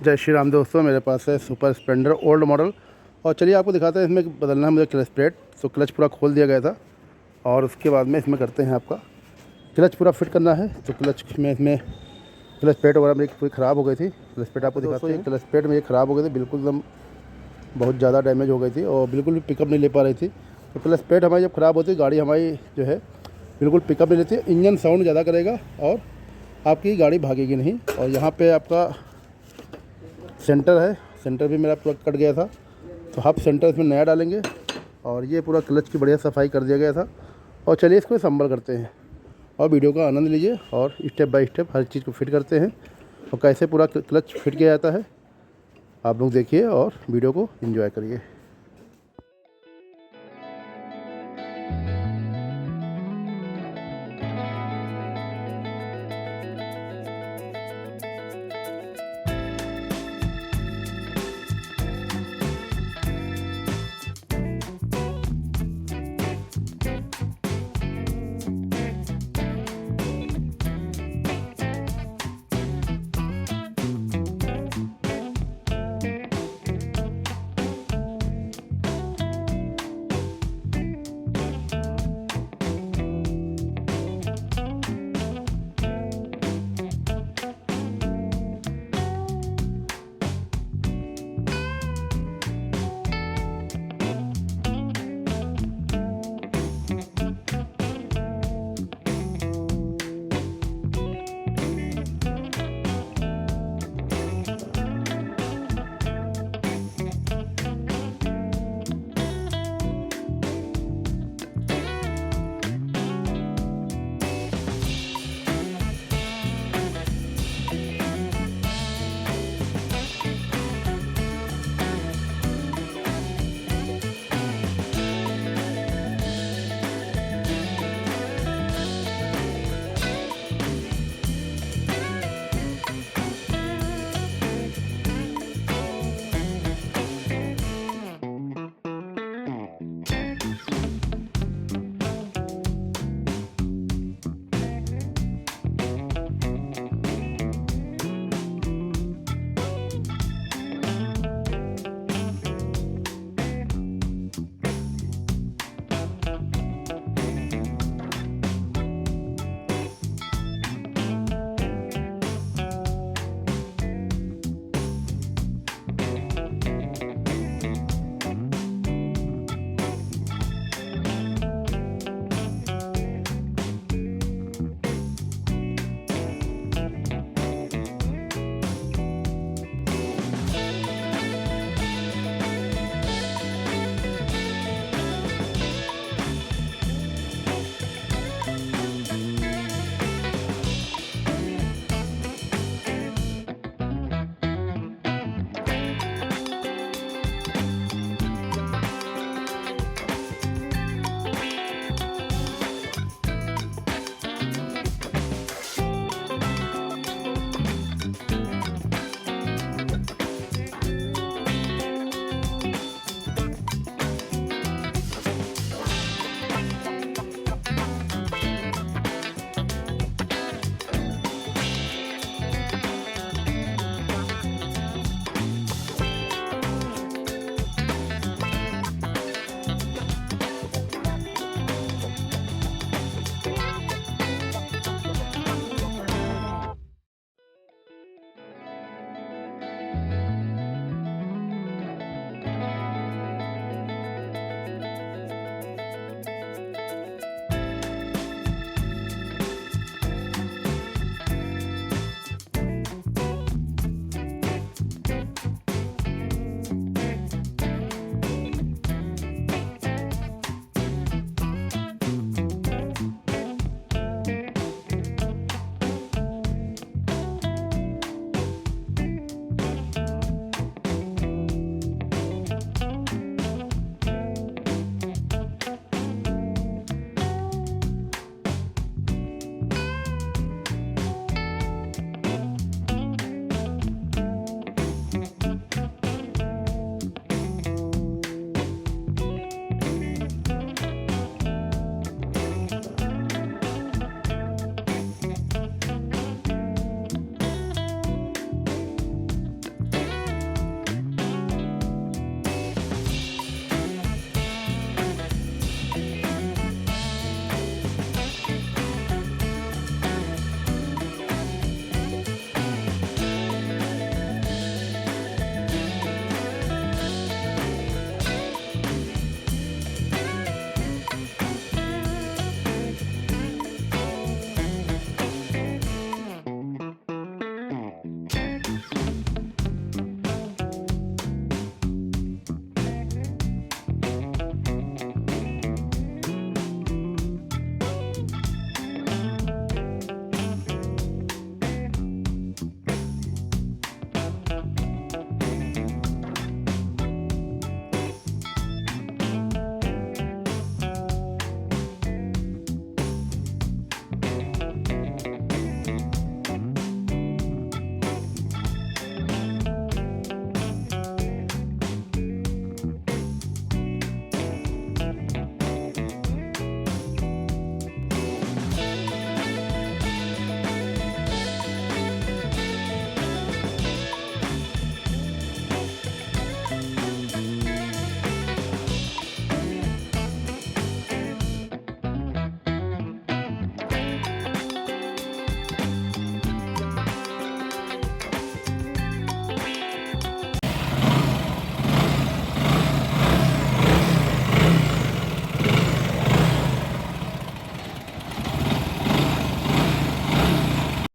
जय श्री राम दोस्तों, मेरे पास है सुपर स्प्लेंडर ओल्ड मॉडल। और चलिए आपको दिखाते हैं इसमें बदलना है मुझे क्लच प्लेट। तो क्लच पूरा खोल दिया गया था और उसके बाद में इसमें करते हैं आपका क्लच पूरा फिट करना है। तो क्लच में इसमें क्लच प्लेट वगैरह मेरी पूरी ख़राब हो गई थी। क्लच प्लेट आपको दिखाते हैं, क्लच प्लेट मेरी ख़राब हो गई थी, बिल्कुल एकदम बहुत ज़्यादा डैमेज हो गई थी और बिल्कुल भी पिकअप नहीं ले पा रही थी। तो क्लच प्लेट हमारी जब ख़राब होती गाड़ी हमारी जो है बिल्कुल पिकअप नहीं लेती, इंजन साउंड ज़्यादा करेगा और आपकी गाड़ी भागेगी नहीं। और यहाँ पे आपका सेंटर है, सेंटर भी मेरा पूरा कट गया था, तो हाफ सेंटर इसमें नया डालेंगे। और ये पूरा क्लच की बढ़िया सफाई कर दिया गया था। और चलिए इसको असम्बल करते हैं और वीडियो का आनंद लीजिए और स्टेप बाय स्टेप हर चीज़ को फिट करते हैं और कैसे पूरा क्लच फिट किया जाता है। आप लोग देखिए और वीडियो को एंजॉय करिए।